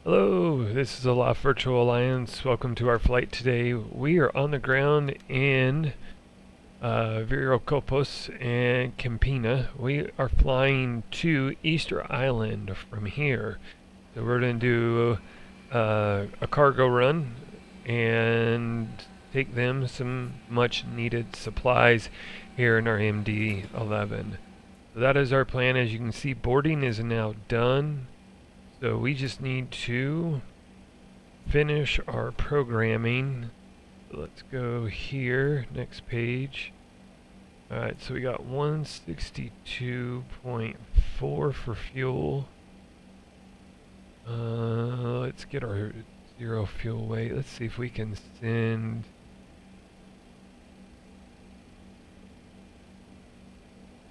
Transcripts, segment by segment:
Hello, this is Aloft Virtual Alliance. Welcome to our flight today. We are on the ground in Viracopos and Campina. We are flying to Easter Island from here. So we're going to do a cargo run and take them some much needed supplies here in our MD-11. So that is our plan. As you can see, boarding is now done. So we just need to finish our programming. Let's go here, next page. Alright, so we got 162.4 for fuel. Let's get our zero fuel weight. Let's see if we can send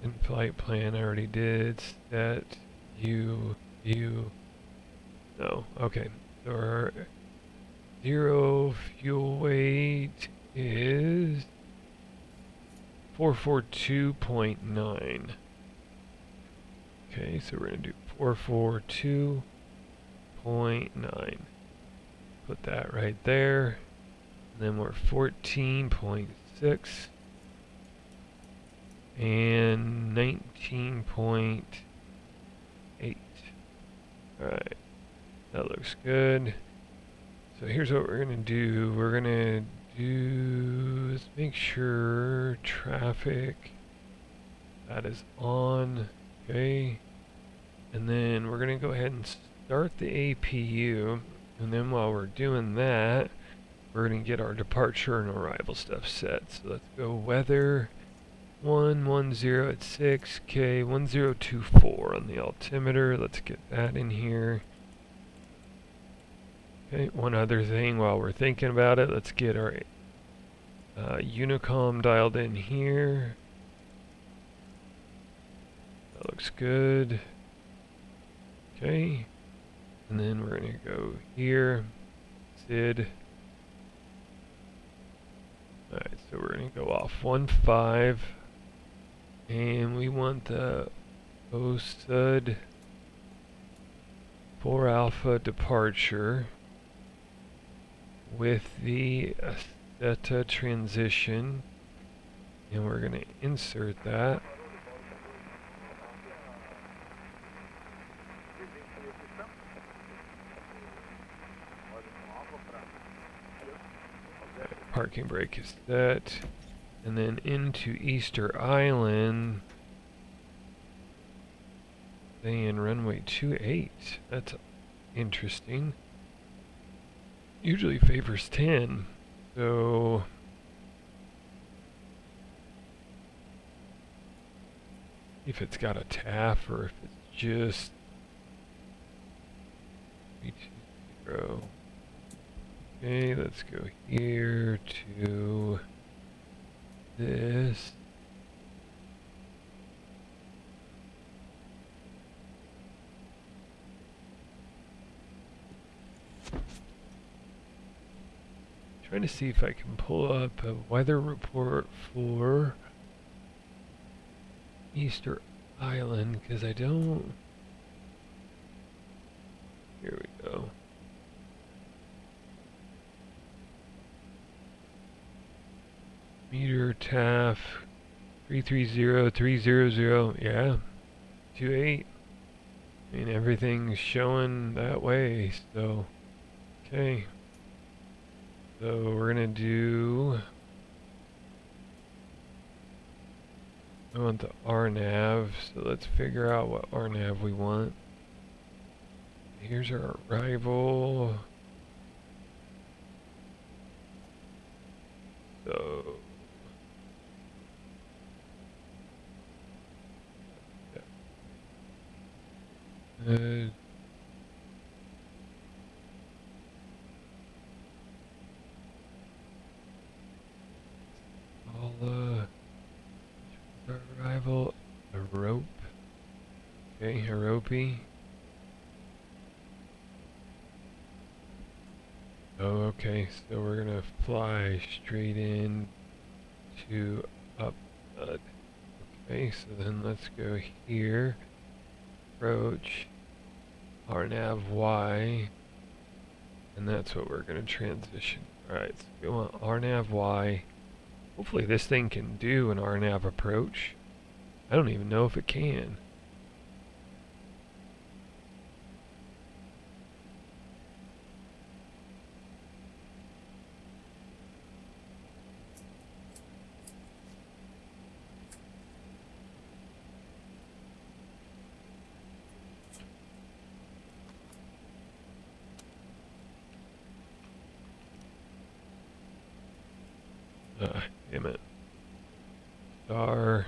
in-flight plan. I already did. Set, view. No, okay. So our zero fuel weight is 442.9. Okay, so we're going to do 442.9. Put that right there. And then we're 14.6 and 19.8. Alright. That looks good. So here's what we're going to do. We're going to do, let's make sure traffic, that is on. Okay. And then we're going to go ahead and start the APU. And then while we're doing that, we're going to get our departure and arrival stuff set. So let's go weather 110 at 6K 1024 on the altimeter. Let's get that in here. Okay, one other thing while we're thinking about it, let's get our Unicom dialed in here. That looks good. Okay, and then we're going to go here, SID. Alright, so we're going to go off 1.5, and we want the OSUD 4 alpha departure with the theta transition, and we're going to insert that. Parking brake is set, and then into Easter Island, saying runway 28. That's interesting. Usually favors 10, so if it's got a TAF or if it's just 320. Okay, let's go here to this. Trying to see if I can pull up a weather report for Easter Island, because I don't. Here we go. Meter TAF 330-300. Yeah, 28. I mean, everything's showing that way, so okay. So we're gonna do, I want the RNAV, so let's figure out what RNAV we want. Here's our arrival. So arrival, a rope. Okay, a ropey. Oh, okay, so we're gonna fly straight in to up. Okay, so then let's go here. Approach. RNAV Y. And that's what we're going to transition. Alright, so we want RNAV Y. Hopefully this thing can do an RNAV approach. I don't even know if it can. Damn it. Star.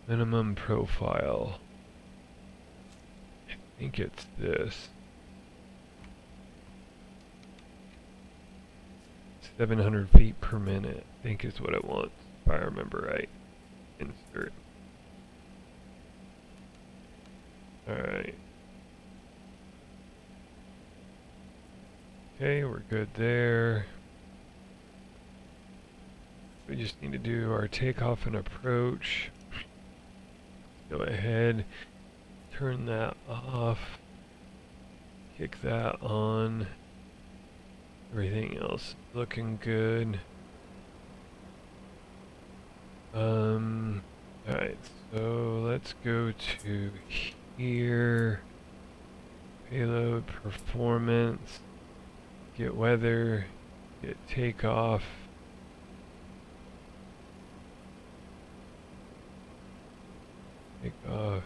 Minimum profile. I think it's this. 700 feet per minute, I think is what it wants, if I remember right. Insert. Alright. Okay, we're good there. We just need to do our takeoff and approach. Go ahead, turn that off, kick that on. Everything else looking good. Alright, so let's go to here. Payload performance. Get weather. Get takeoff. Takeoff.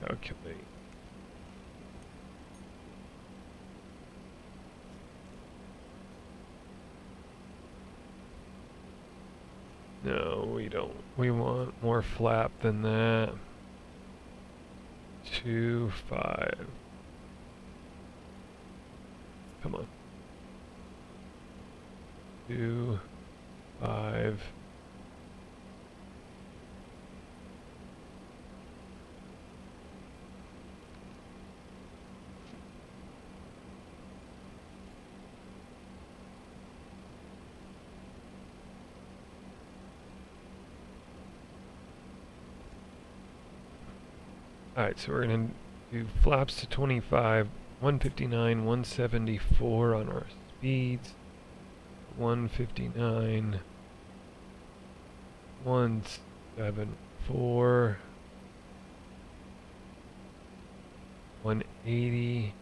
Calculate. No, we don't. We want more flap than that. 2, 5. Come on. 2, 5. Alright, so we're going to do flaps to 25, 159, 174 on our speeds, 159, 174, 180,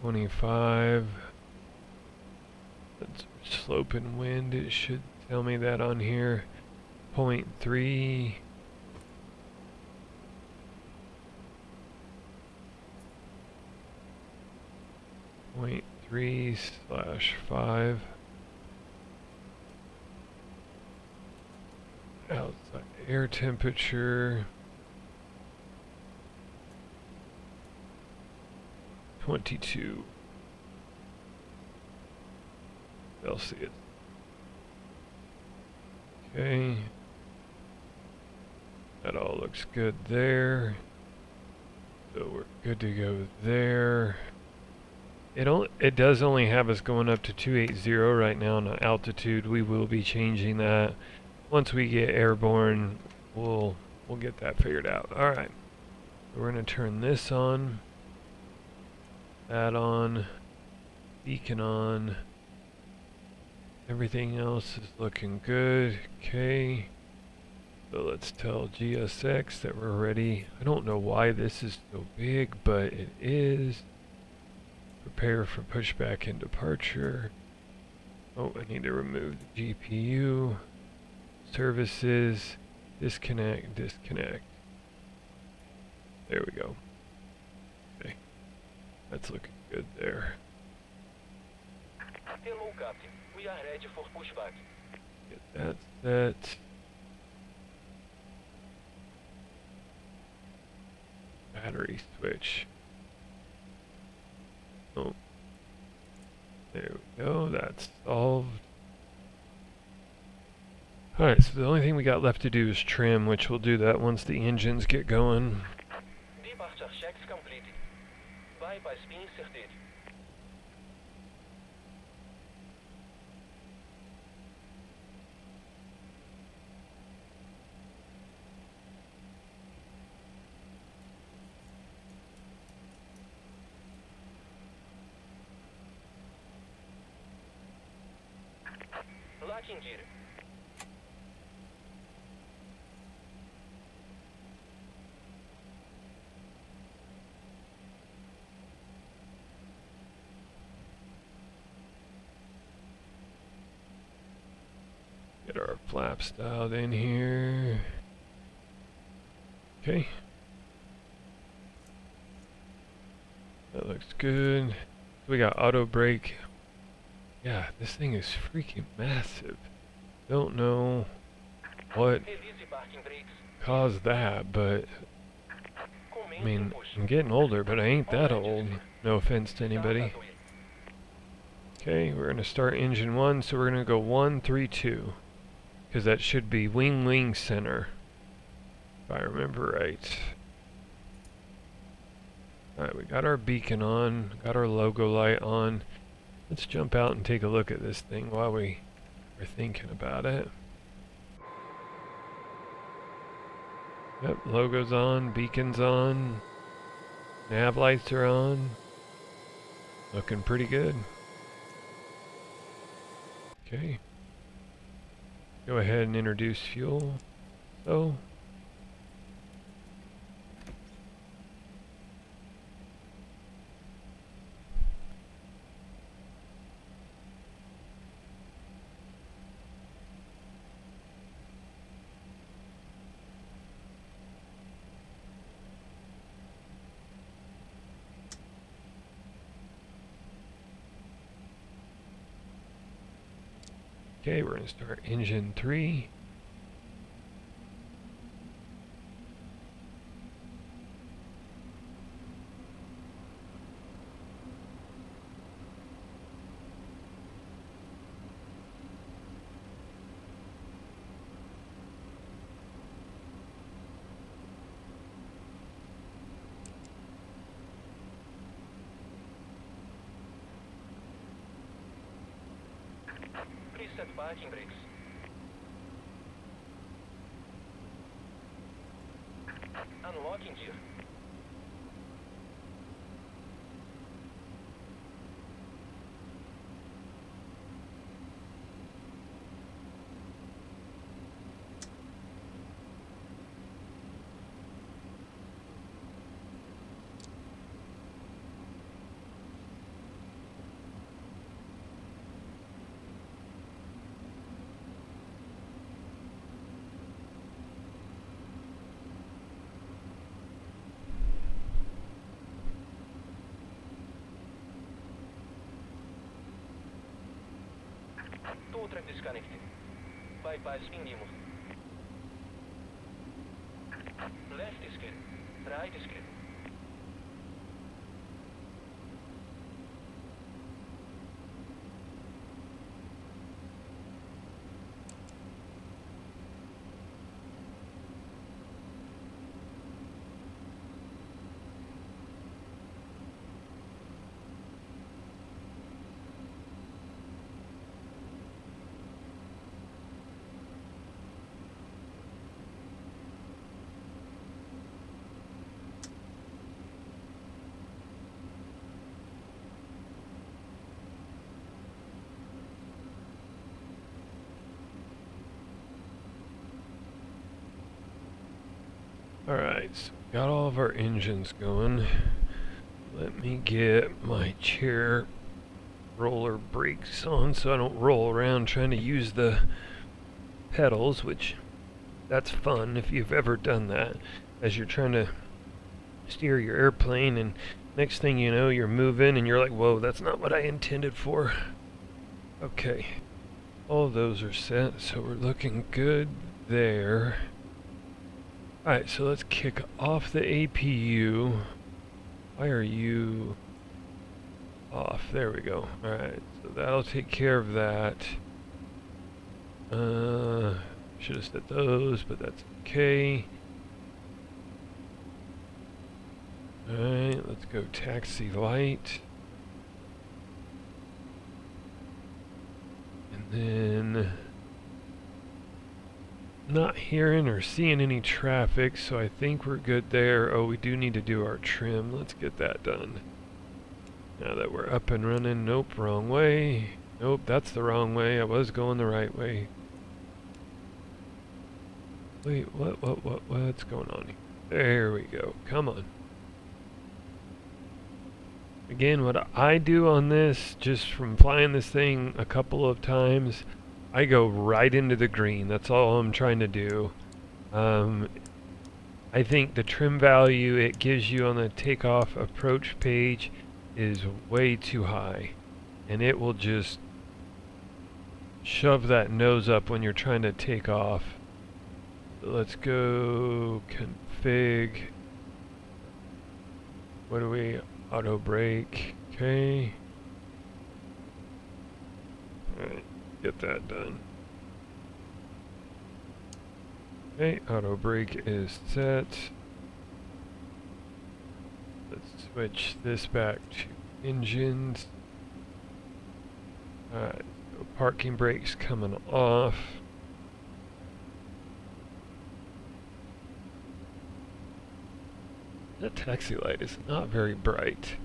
25. That's slope and wind, it should tell me that on here. 0.3. 0.3/5. Outside air temperature. 22 Celsius. Okay. That all looks good there. So we're good to go there. It does only have us going up to 280 right now on altitude. We will be changing that. Once we get airborne, we'll get that figured out. Alright. We're gonna turn this on. That on. Beacon on. Everything else is looking good. Okay. So let's tell GSX that we're ready. I don't know why this is so big, but it is. Prepare for pushback and departure. Oh, I need to remove the GPU. Services. Disconnect, disconnect. There we go. Okay. That's looking good there. Hello, Captain. We are ready for pushback. Get that set. Battery switch. Oh. There we go. That's solved. Alright, so the only thing we got left to do is trim, which we'll do that once the engines get going. Departure checks completed. Bypass being inserted. atingir. Get our flaps dialed in here. Okay. That looks good. We got auto brake. Yeah, this thing is freaking massive. Don't know what Release parking brakes. caused that, but I mean, Push. I'm getting older, but I ain't that old. No offense to anybody. Okay, we're gonna start engine 1, so we're gonna go 1, 3, 2. Because that should be wing center, if I remember right. Alright, we got our beacon on, got our logo light on. Let's jump out and take a look at this thing while we are thinking about it. Yep, logo's on, beacon's on, nav lights are on. Looking pretty good. Okay. Go ahead and introduce fuel. So. Okay, we're going to start engine 3. Preset parking brakes. Unlocking gear. Tow truck disconnected. Bypass mínimo. Left is good. Right is good. Alright, so got all of our engines going. Let me get my chair roller brakes on so I don't roll around trying to use the pedals, which that's fun if you've ever done that, as you're trying to steer your airplane and next thing you know you're moving and you're like, whoa, that's not what I intended for. Okay, all those are set, so we're looking good there. Alright, so let's kick off the APU. Why are you off? There we go. Alright, so that'll take care of that. Should have set those, but that's okay. Alright, let's go taxi light. And then not hearing or seeing any traffic, so I think we're good there. Oh, we do need to do our trim. Let's get that done. Now that we're up and running. Nope, wrong way. Nope, that's the wrong way. I was going the right way. Wait, what's going on here? There we go. Come on. Again, what I do on this, just from flying this thing a couple of times, I go right into the green. That's all I'm trying to do. I think the trim value it gives you on the takeoff approach page is way too high. And it will just shove that nose up when you're trying to take off. Let's go config. What do we? Auto brake. Okay. Alright, get that done. Okay, auto brake is set. Let's switch this back to engines. Alright, so parking brakes coming off. That taxi light is not very bright.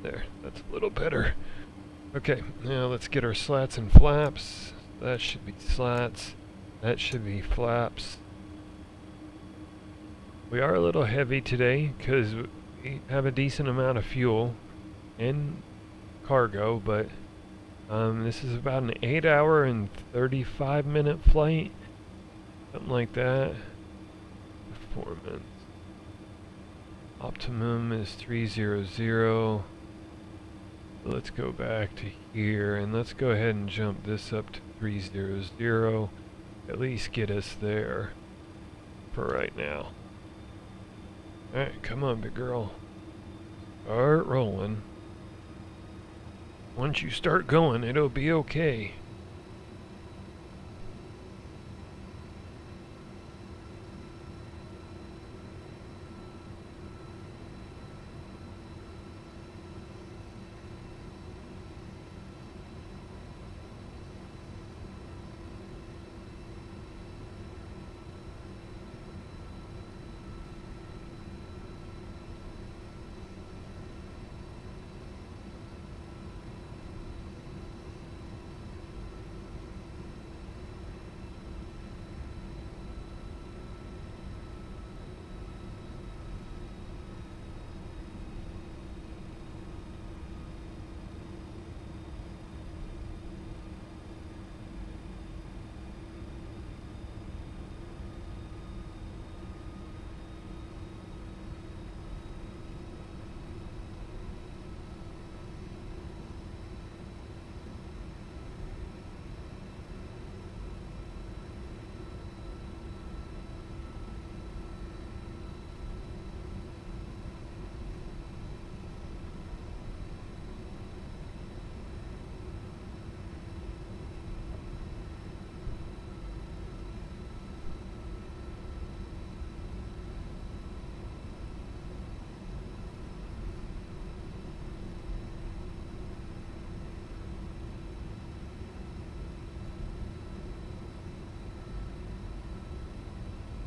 There, that's a little better. Okay, now let's get our slats and flaps. That should be slats. That should be flaps. We are a little heavy today because we have a decent amount of fuel and cargo, but this is about an 8-hour and 35-minute flight. Something like that. Performance. Optimum is 300. Let's go back to here and let's go ahead and jump this up to 300. At least get us there for right now. Alright, come on, big girl. Start rolling. Once you start going, it'll be okay.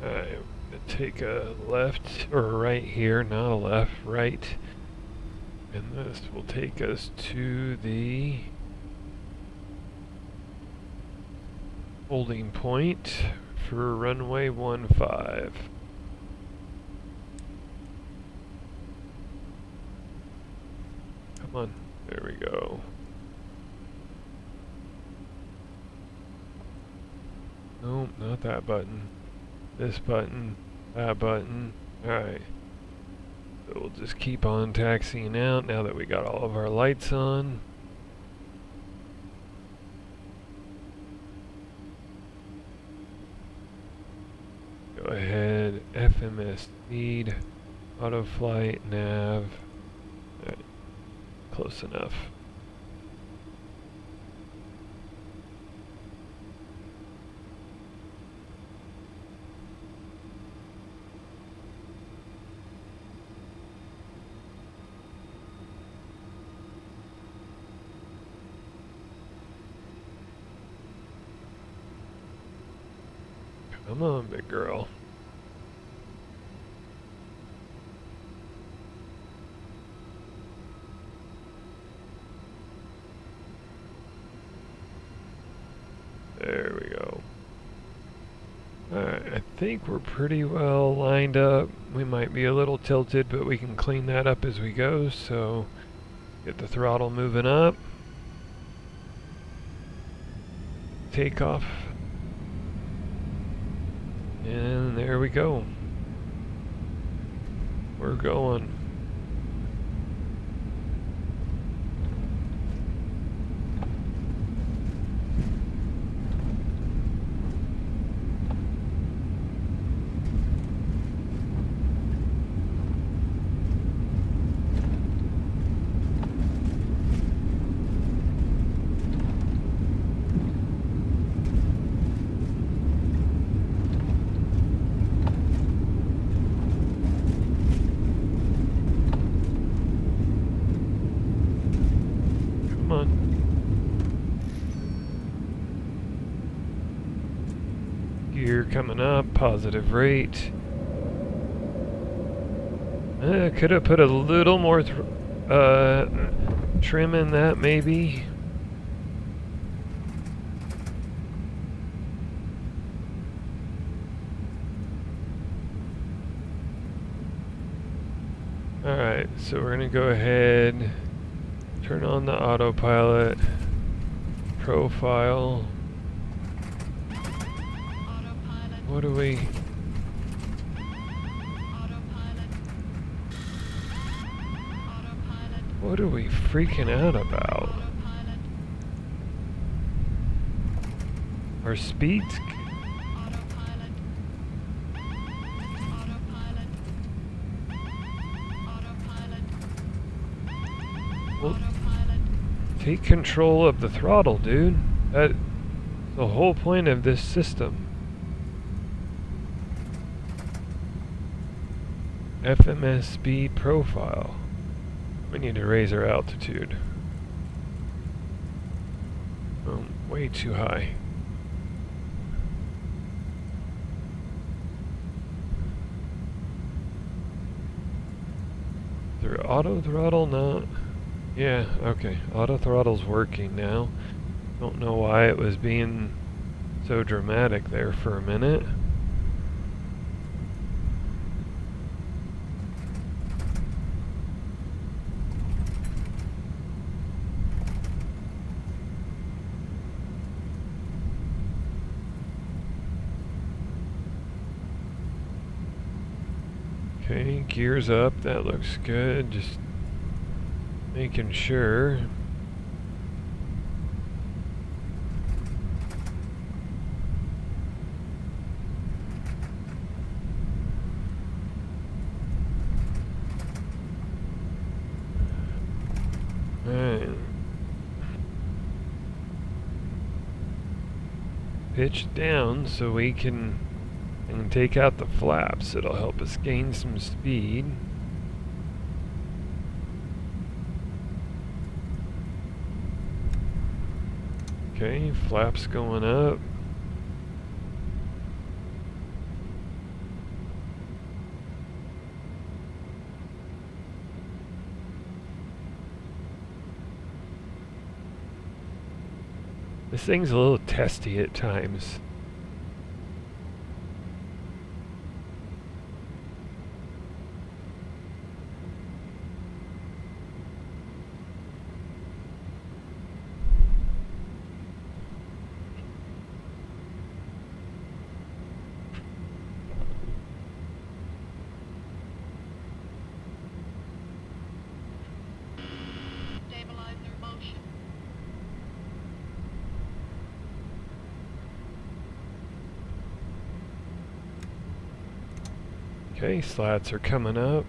Alright, I'm going to take a left or a right here, not a left, right. And this will take us to the holding point for runway 15. Come on, there we go. Nope, not that button. This button, that button. Alright. So we'll just keep on taxiing out now that we got all of our lights on. Go ahead, FMS speed, auto flight, nav. Alright. Close enough. Come on, big girl. think we're pretty well lined up. We might be a little tilted, but we can clean that up as we go. So get the throttle moving up. Takeoff. And there we go. We're going. Come on. Gear coming up, positive rate. Could have put a little more trim in that, maybe. Alright, so we're gonna go ahead, turn on the autopilot, profile. Autopilot. What do we... Autopilot. Autopilot. What are we freaking out about? Autopilot. Our speeds? Autopilot. Autopilot. Autopilot. Well, Autopilot. take control of the throttle, dude. That's the whole point of this system. FMS speed profile. We need to raise our altitude. Oh, way too high. Their auto throttle not? Yeah, okay. Auto throttle's working now. Don't know why it was being so dramatic there for a minute. Okay, gears up, that looks good. Just making sure. Alright. Pitch down so we can take out the flaps. It'll help us gain some speed. Okay, flaps going up. This thing's a little testy at times. Stabilizer motion. Okay, slats are coming up.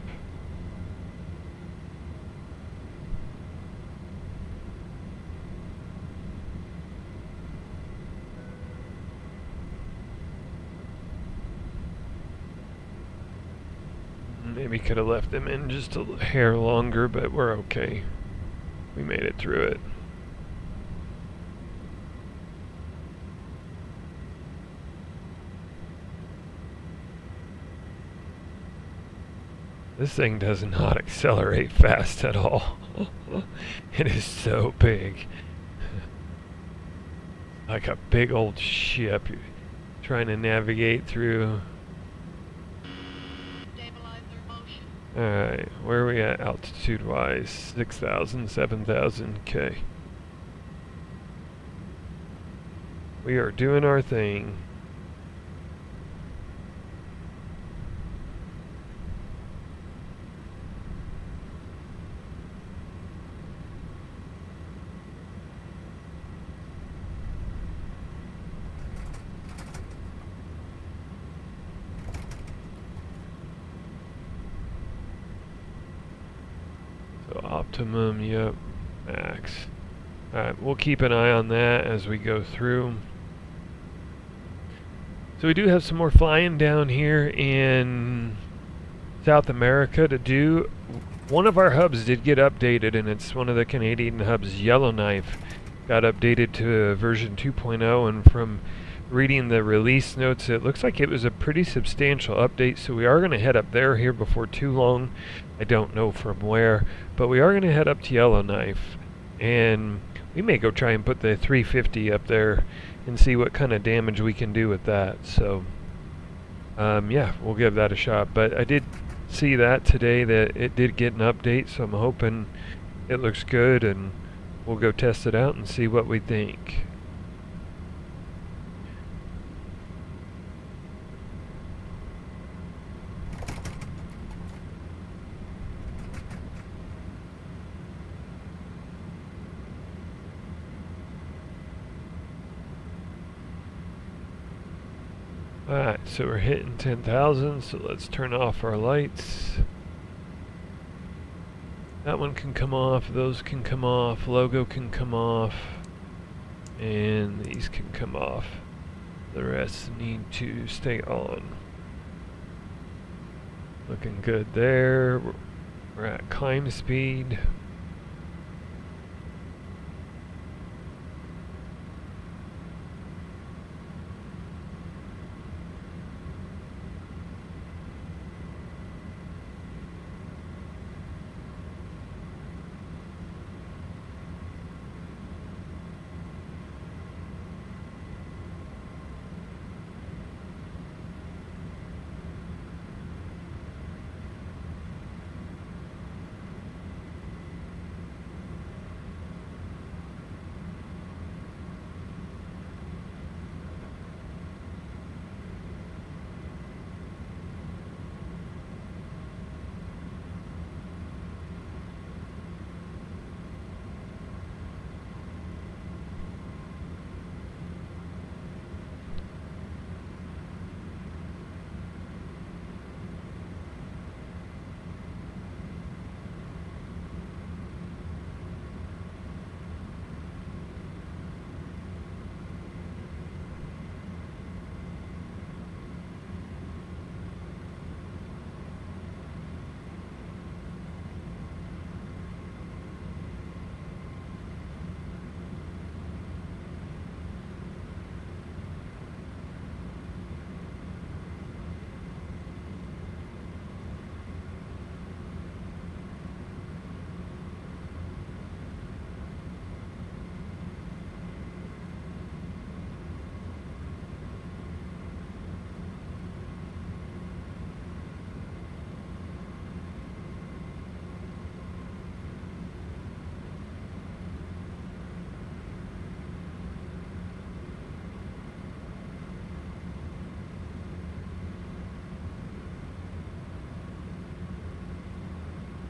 Maybe could have left them in just a hair longer, but we're okay. We made it through it. This thing does not accelerate fast at all. It is so big. Like a big old ship. You're trying to navigate through Alright, where are we at altitude-wise? 6,000, 7,000, okay. We are doing our thing. So optimum, yep, max. Alright, we'll keep an eye on that as we go through. So we do have some more flying down here in South America to do. One of our hubs did get updated, and it's one of the Canadian hubs, Yellowknife, got updated to version 2.0, and from reading the release notes, it looks like it was a pretty substantial update, so we are going to head up there here before too long. I don't know from where, but we are going to head up to Yellowknife, and we may go try and put the 350 up there and see what kind of damage we can do with that. So yeah, we'll give that a shot. But I did see that today that it did get an update, so I'm hoping it looks good, and we'll go test it out and see what we think. Alright, so we're hitting 10,000, so let's turn off our lights. That one can come off, those can come off, logo can come off, and these can come off. The rest need to stay on. Looking good there. We're at climb speed.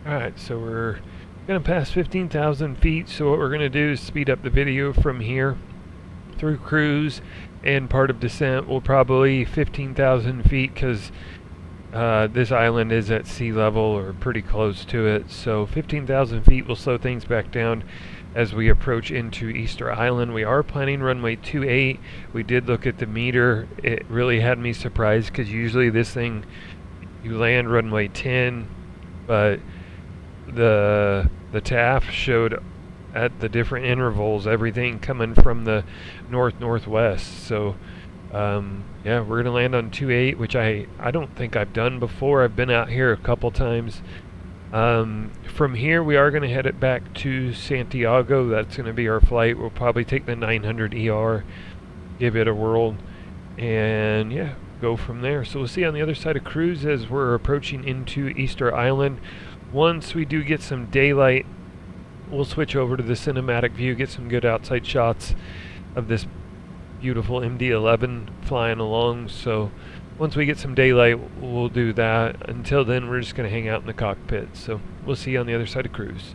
Alright, so we're going to pass 15,000 feet, so what we're going to do is speed up the video from here through cruise, and part of descent will probably 15,000 feet because this island is at sea level or pretty close to it, so 15,000 feet will slow things back down as we approach into Easter Island. We are planning runway 28. We did look at the meter. It really had me surprised because usually this thing, you land runway 10, but the TAF showed at the different intervals everything coming from the northwest. So yeah, we're gonna land on 28, which I don't think I've done before. I've been out here a couple times. From here we are gonna head it back to Santiago. That's gonna be our flight. We'll probably take the 900 ER, give it a whirl, and yeah, go from there. So we'll see on the other side of cruise as we're approaching into Easter Island. Once we do get some daylight, we'll switch over to the cinematic view, get some good outside shots of this beautiful MD-11 flying along. So once we get some daylight, we'll do that. Until then, we're just going to hang out in the cockpit. So we'll see you on the other side of cruise.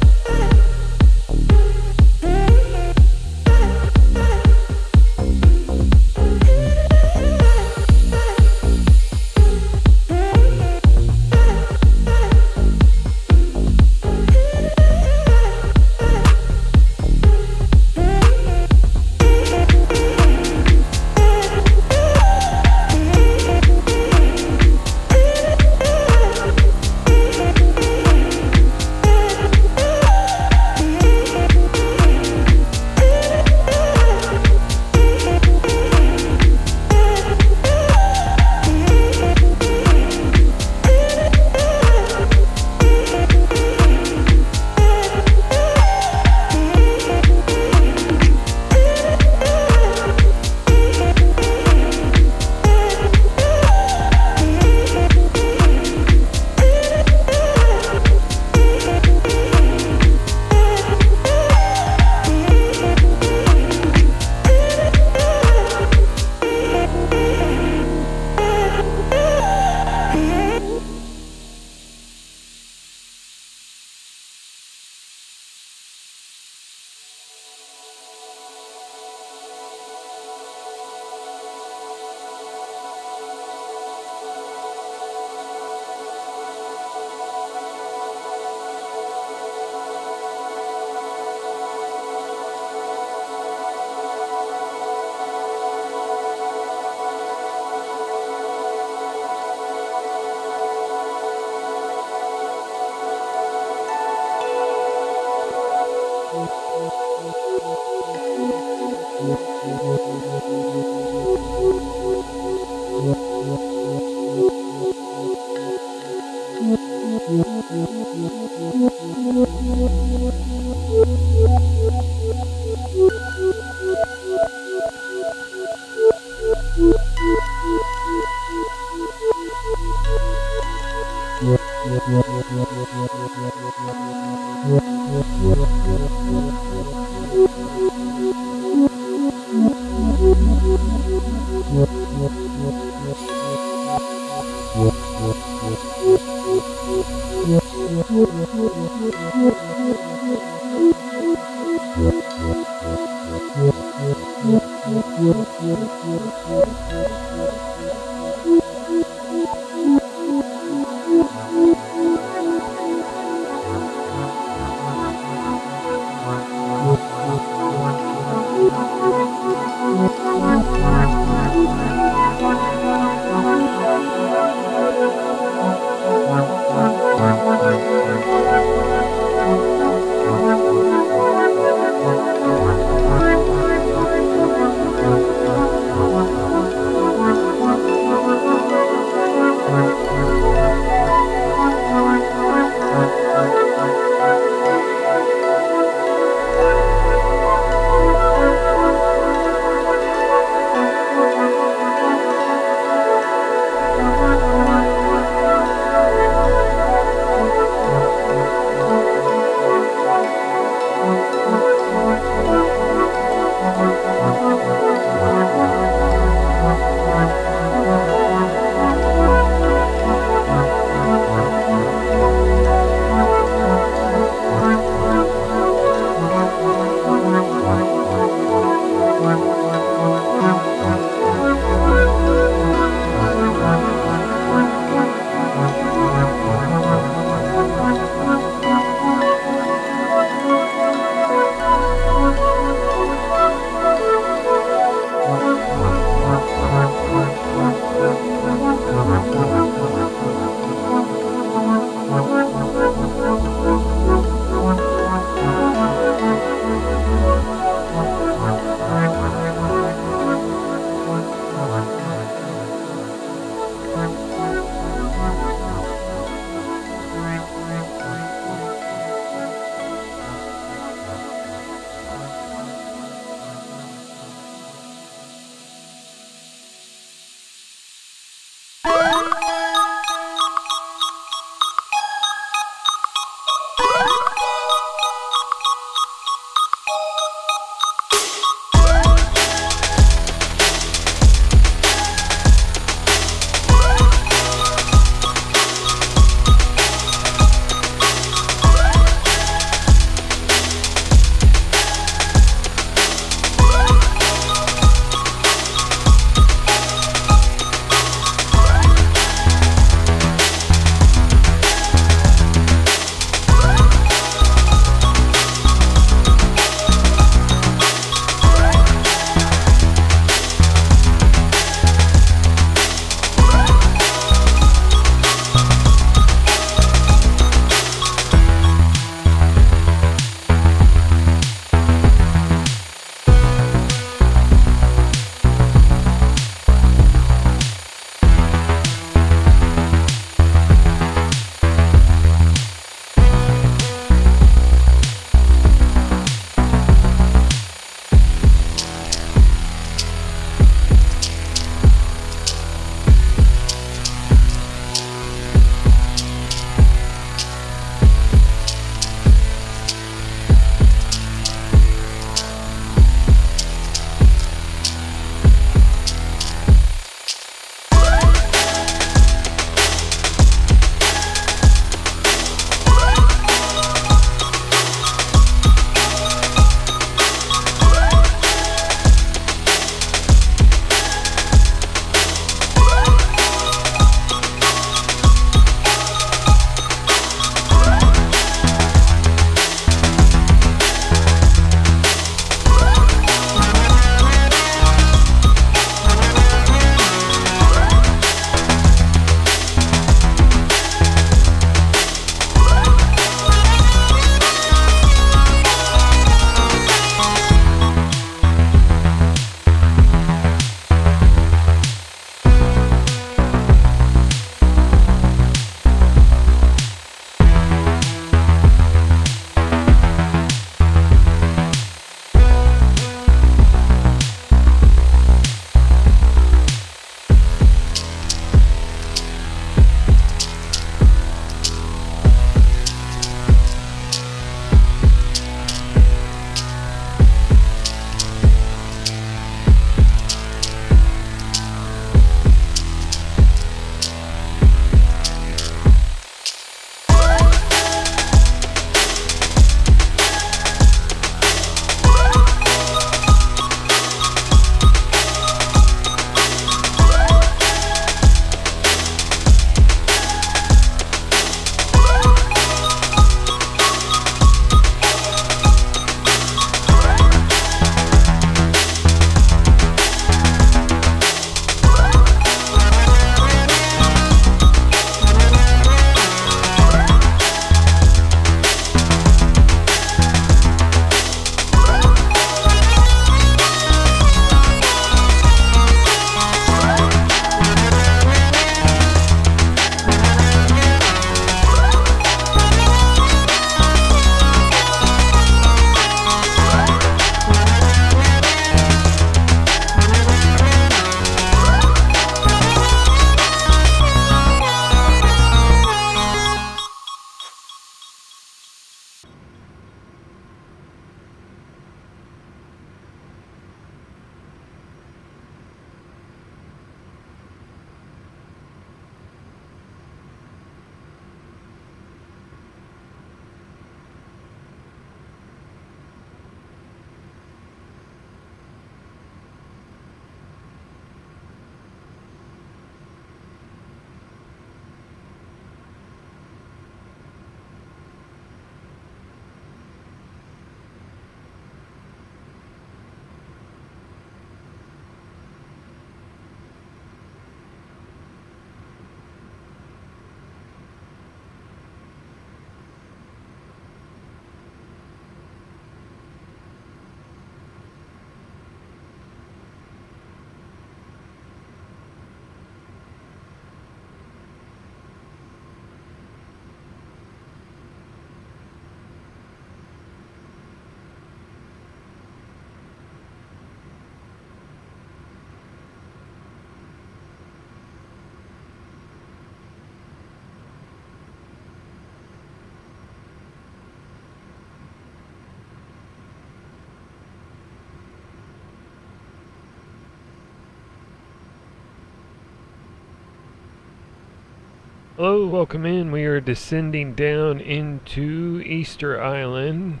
Hello, welcome in. We are descending down into Easter Island.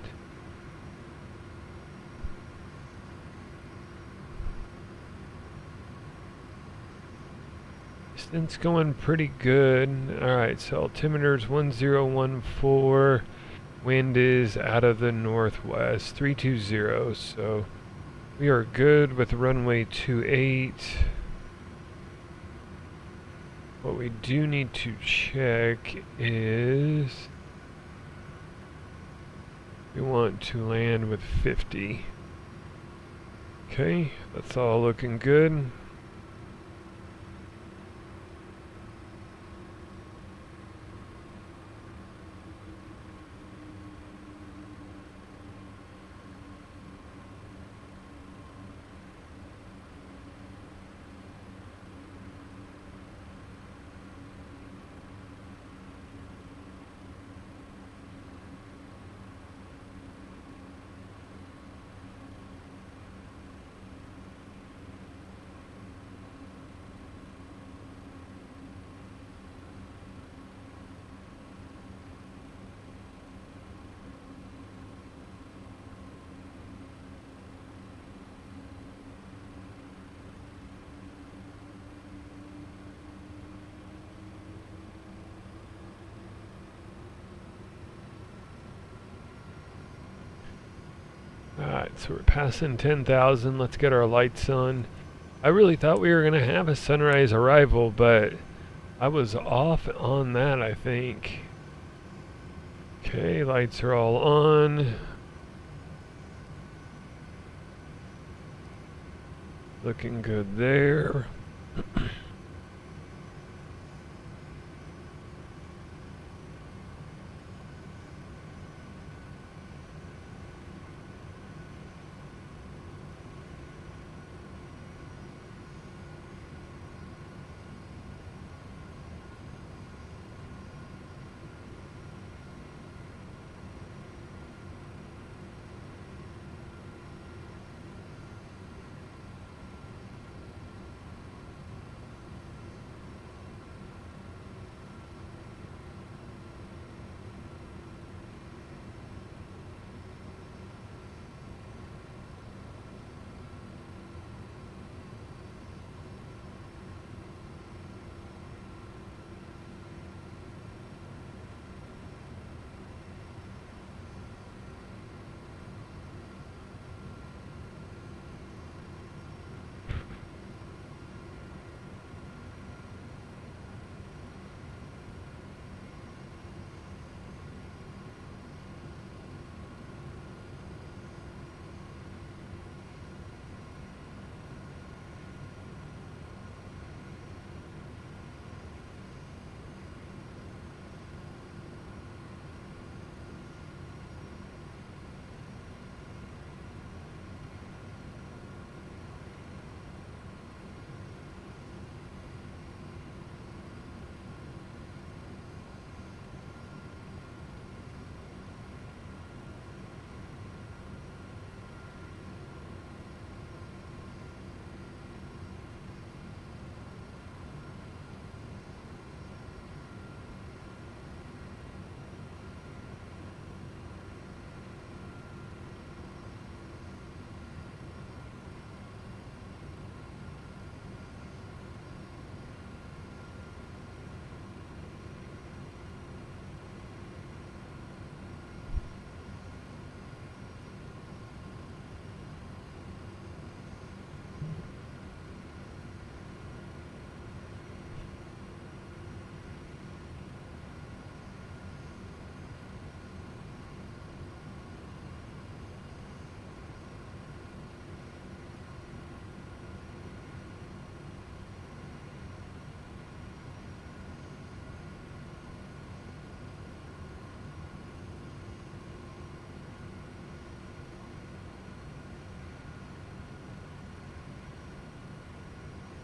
Distance going pretty good. Alright, so altimeter's 1014. Wind is out of the northwest, 320. So we are good with runway 28. What we do need to check is we want to land with 50. Okay, that's all looking good. Alright, so we're passing 10,000. Let's get our lights on. I really thought we were going to have a sunrise arrival, but I was off on that, I think. Okay, lights are all on. Looking good there.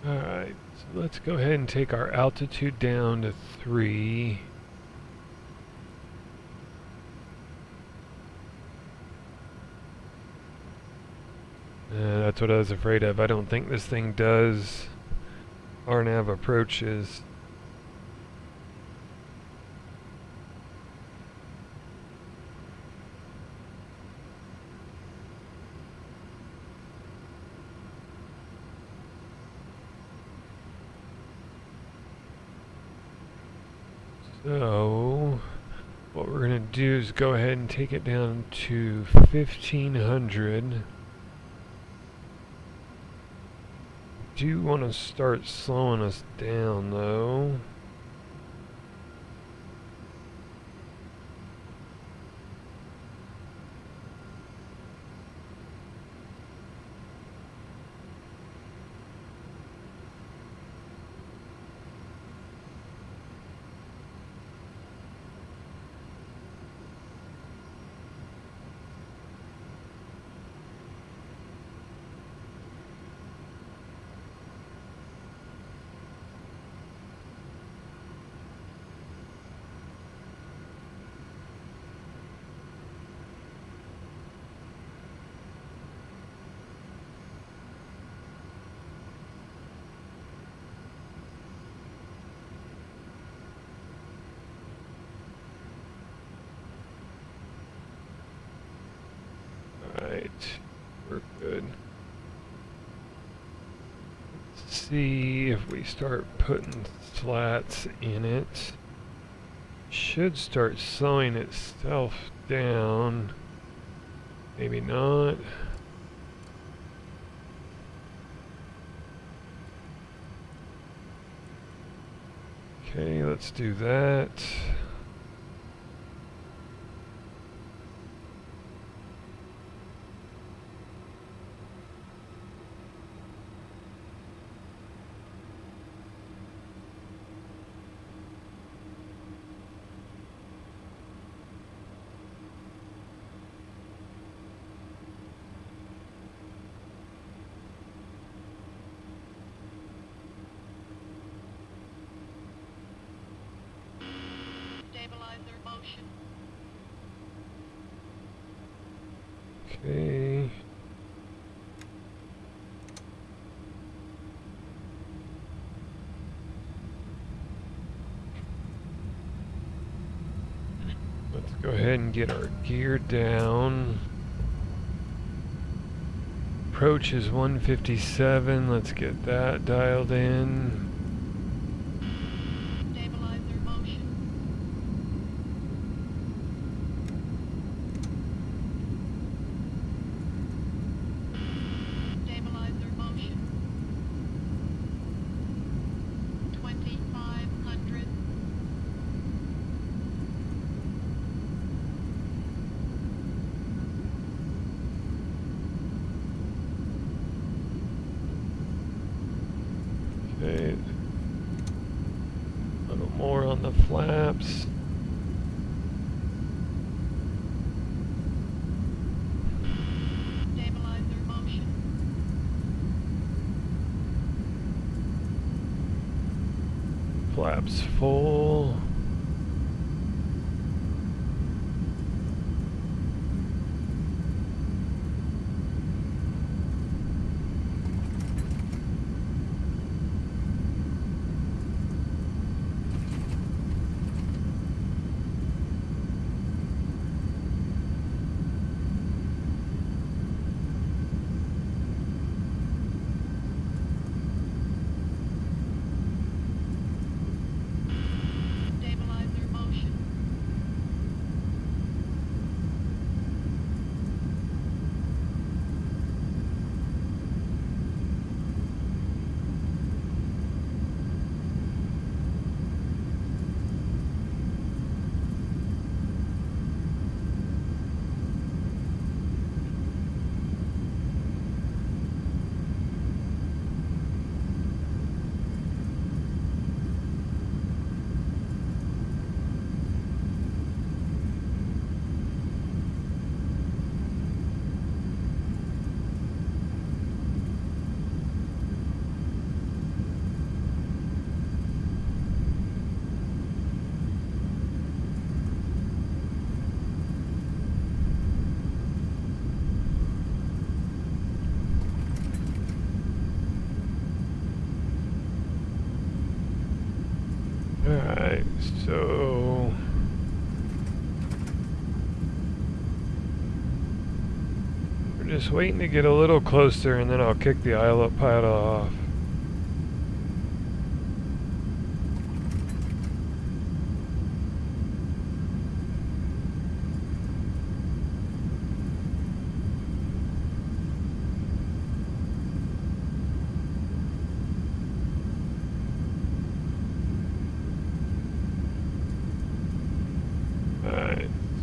Alright, so let's go ahead and take our altitude down to 3. That's what I was afraid of. I don't think this thing does RNAV approaches. So what we're going to do is go ahead and take it down to 1500. Do want to start slowing us down though. Alright, we're good. Let's see if we start putting slats in it. Should start slowing itself down. Maybe not. Okay, let's do that. Stabilizer motion. Okay. Let's go ahead and get our gear down. Approach is 157. Let's get that dialed in. Stabilizer motion. Stabilizer motion. 2500. Okay. A little more on the flaps. Stabilizer motion. Flaps full. Stabilizer motion. Alright, so we're just waiting to get a little closer and then I'll kick the pilot off.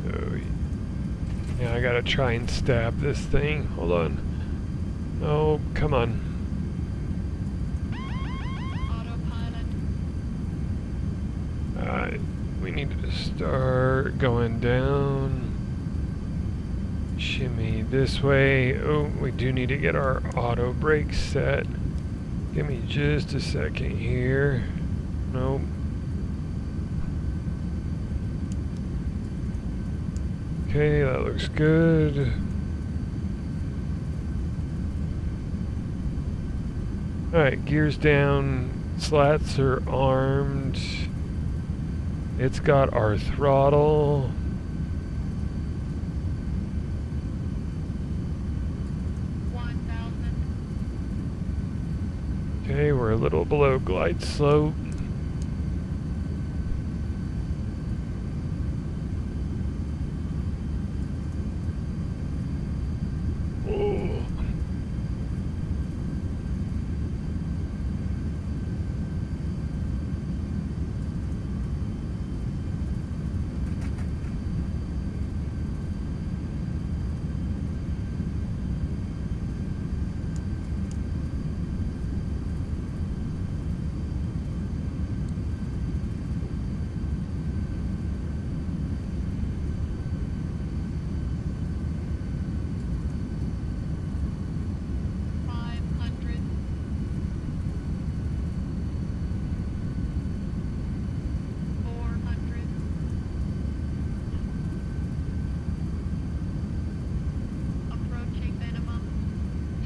So, yeah, I gotta try and stab this thing. Hold on. Oh, come on. Autopilot. Alright, we need to start going down. Shimmy this way. Oh, we do need to get our auto brake set. Give me just a second here. Nope. Okay, that looks good. Alright, gears down. Slats are armed. It's got our throttle. Okay, we're a little below glide slope. Oh.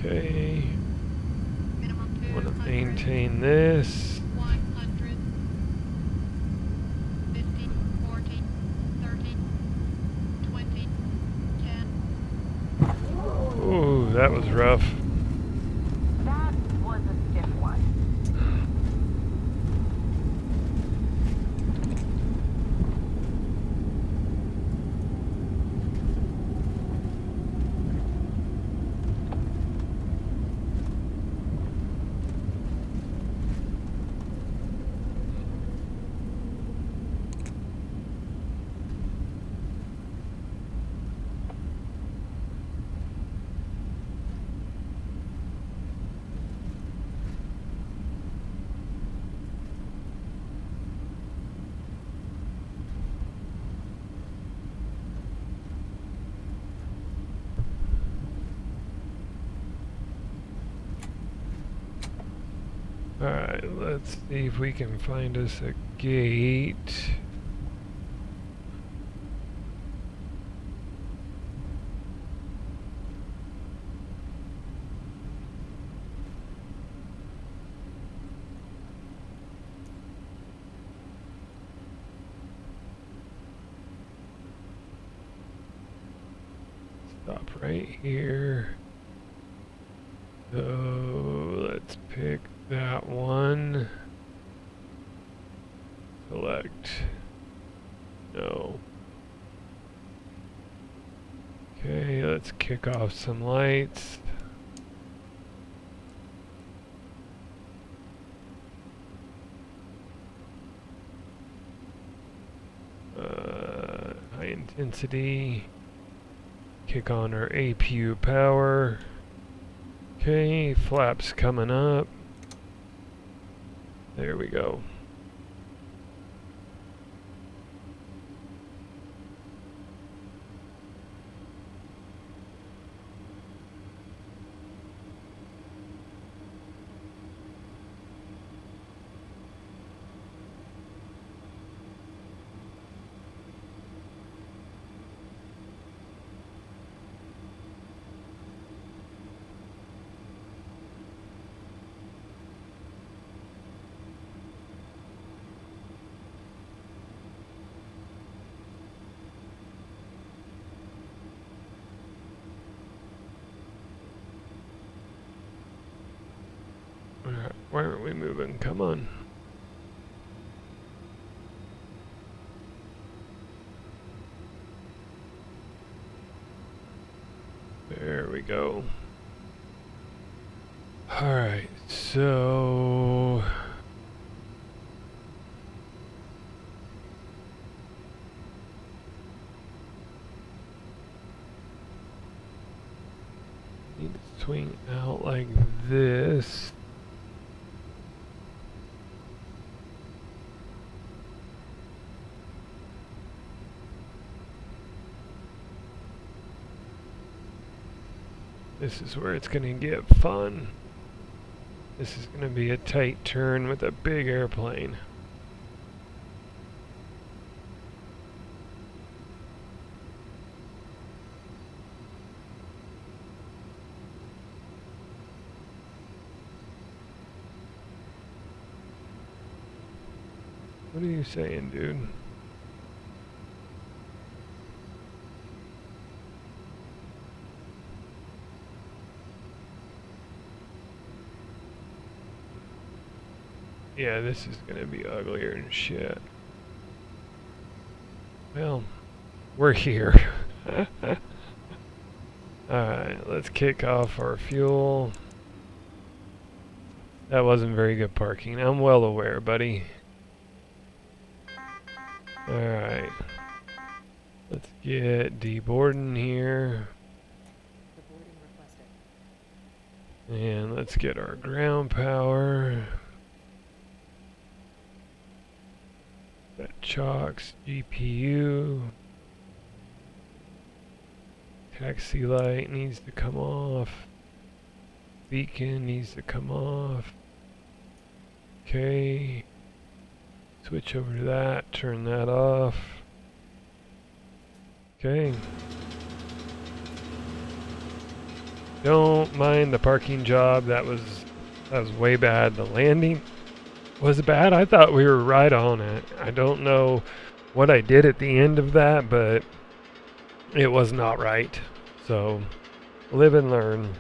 Okay, want to maintain this. 100, 50, 40, 30, 20, 10. Ooh, that was rough. That was a stiff one. Alright, let's see if we can find us a gate. Stop right here. So let's pick that one. Select. No. Okay, let's kick off some lights. High intensity. Kick on our APU power. Okay, flaps coming up. There we go. Alright, why aren't we moving? Come on. There we go. Alright, so... swing out like this. This is where it's gonna get fun. This is gonna be a tight turn with a big airplane. What are you saying, dude? Yeah, this is gonna be uglier than shit. Well, we're here. Alright, let's kick off our fuel. That wasn't very good parking. I'm well aware, buddy. Alright. Let's get deboarding here. And let's get our ground power. That chocks GPU. Taxi light needs to come off. Beacon needs to come off. Okay. Switch over to that, turn that off. Okay. Don't mind the parking job, that was way bad. The landing was bad. I thought we were right on it. I don't know what I did at the end of that, but it was not right. So, live and learn.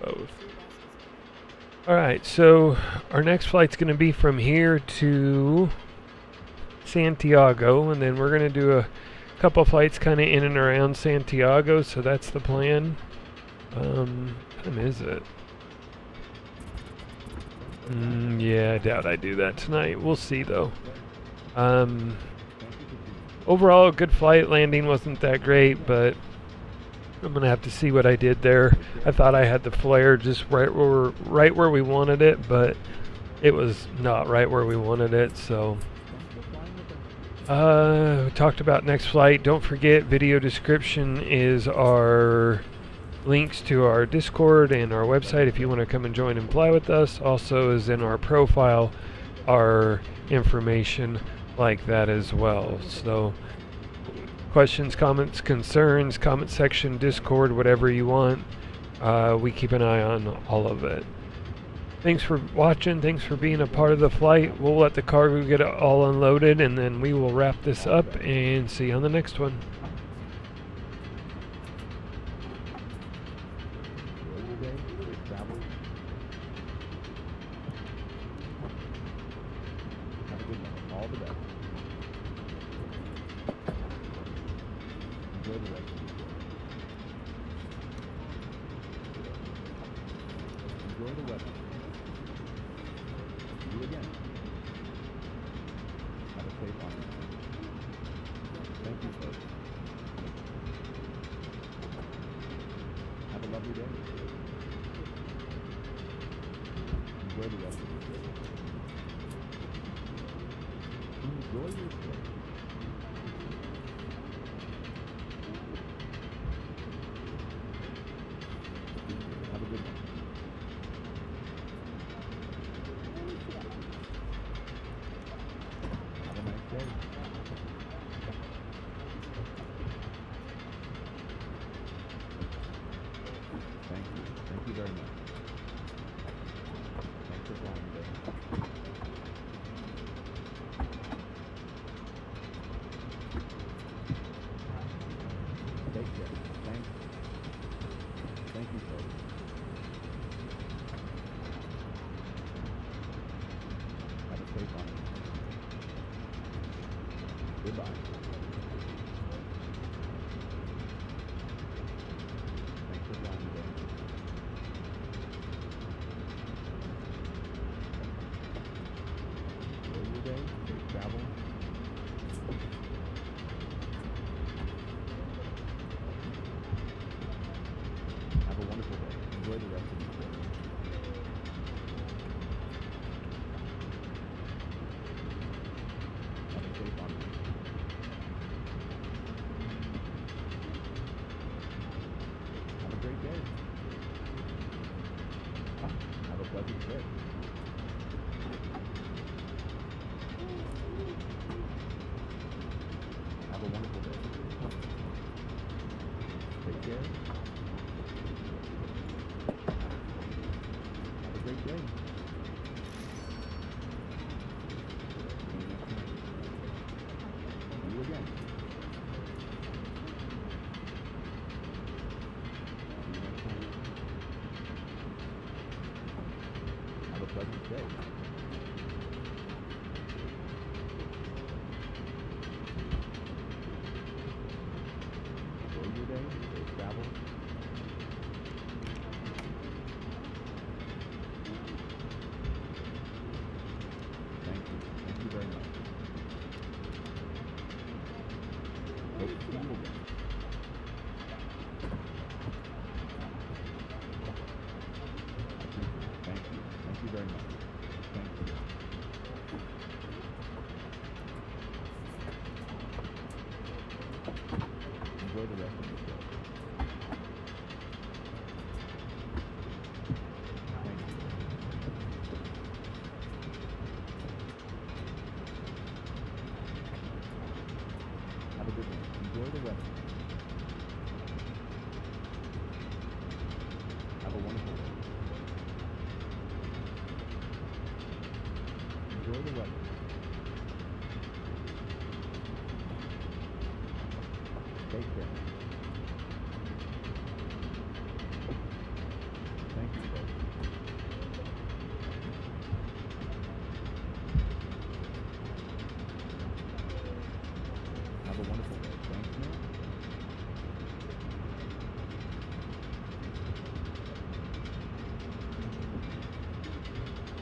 Both. Alright, so our next flight's going to be from here to Santiago, and then we're going to do a couple flights kind of in and around Santiago, so that's the plan. What time is it? Yeah, I doubt I do that tonight. We'll see though. Overall, a good flight. Landing wasn't that great, but I'm gonna have to see what I did there. I thought I had the flare just right where we wanted it, but it was not right where we wanted it. So, we talked about next flight. Don't forget, video description is our links to our Discord and our website if you want to come and join and fly with us. Also is in our profile our information like that as well. So questions, comments, concerns, comment section, Discord, whatever you want. We keep an eye on all of it. Thanks for watching. Thanks for being a part of the flight. We'll let the cargo get all unloaded, and then we will wrap this up and see you on the next one. Enjoy the weather. See you again. Have a safe flight. Thank you, folks. Have a lovely day. Enjoy the rest of your day. Enjoy your stay. Have a good one. Have a nice day. Thank you. great day. Have a pleasant trip. Have a wonderful day. Take care. Have a great day. See you again. See you next time. Have a pleasant day. Enjoy your day. Safe travel. Thank you. Thank you very much. Hope to see you again. Thank you. Thank you very much. Thank you. Enjoy the rest of your day. Thank you. Have a good one. Enjoy the weather. Have a wonderful day. Enjoy the weather. Take care. Thank you, folks. Have a wonderful day. Thanks, man.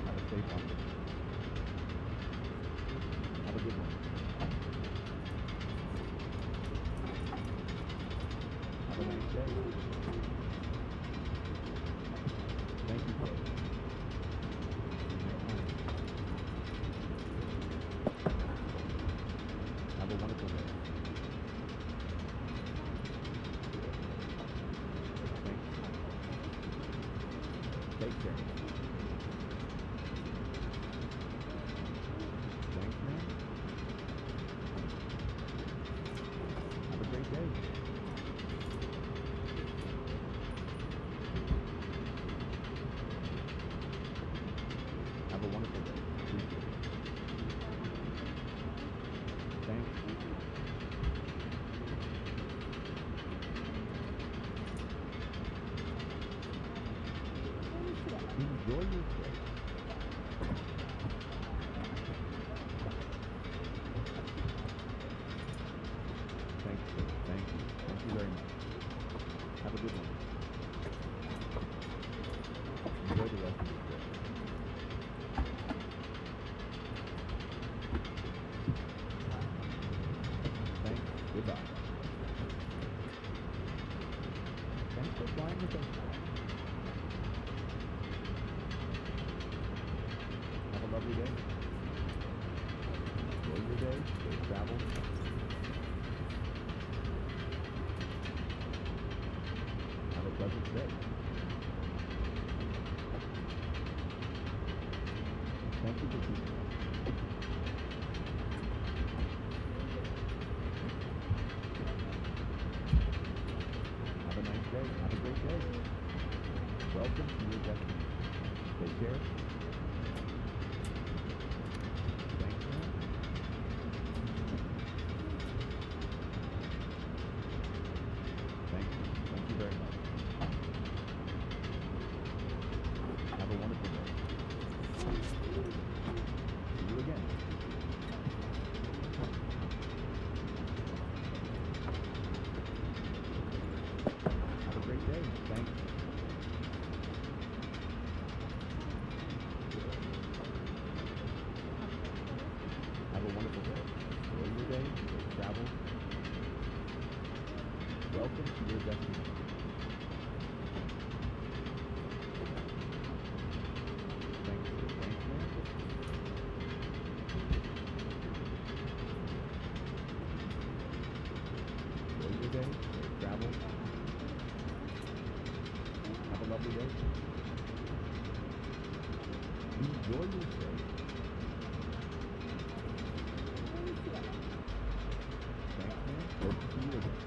Have a safe one. Have a good one. Have a nice day. Thank you, folks. See you next time. Have a wonderful day. Thanks. Take care. Thanks, man. Have a great day. Have a wonderful day. Appreciate it. Thanks. Enjoy your trip. Thanks, sir. Thank you. Thank you very much. Have a good one. Enjoy the rest of your trip. Thanks. Goodbye. Thanks for flying with us. Have a lovely day. Enjoy your day. Safe travel. Have a pleasant day. Thank you for being here. Have a nice day. Have a great day. Welcome to your destination. Take care. Thanks, man. Thank you. Thank you very much. Have a wonderful day. See you again. Have a great day. Thanks. Have a wonderful day. Enjoy your day. Safe travel. Welcome to your destination. Thanks, sir. Thanks, man. Enjoy your day. Safe travel. lovely day. Enjoy your stay. Thanks, man. Hope to see you again.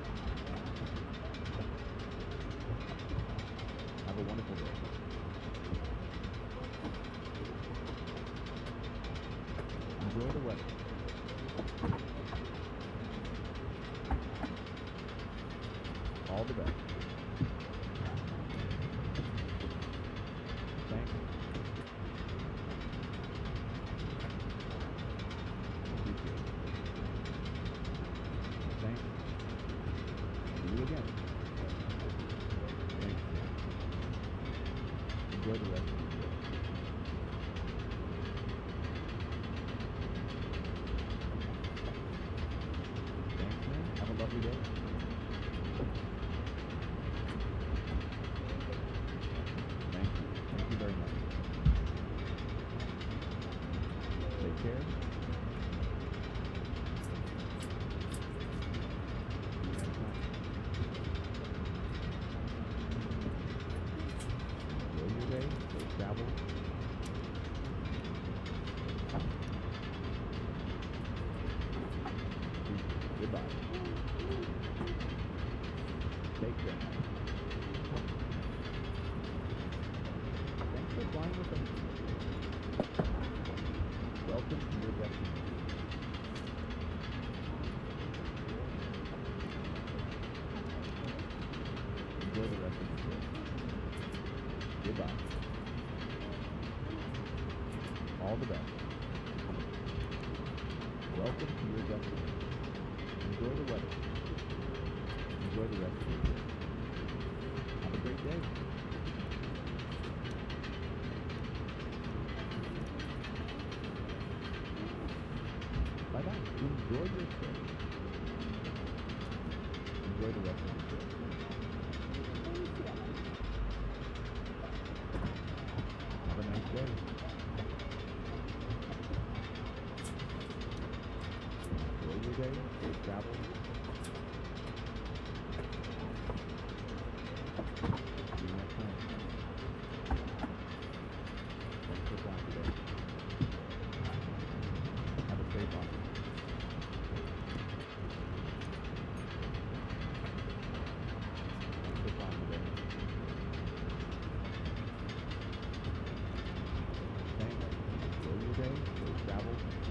Have a wonderful day. Enjoy the weather. All the best. Thanks. Appreciate it. Thanks. See you again. Thanks. Enjoy the rest of your day. Thanks, man. Have a lovely day. Thank you. Thank you very much. Take care. See you next time. Enjoy your day. Safe travel. Goodbye. Take care. Thanks for flying with us. Welcome to your destination. Enjoy the rest of the trip. Goodbye. All the best. Welcome to your destination. Enjoy the weather. Enjoy the rest of your trip. Have a great day. Bye-bye. Enjoy your trip. Enjoy the rest of your trip. Have a nice day. Enjoy your day. Safe travel. See you next time. Thanks for flying today. Have a safe one. Thanks for flying today. Thanks. Enjoy your day. Safe travel.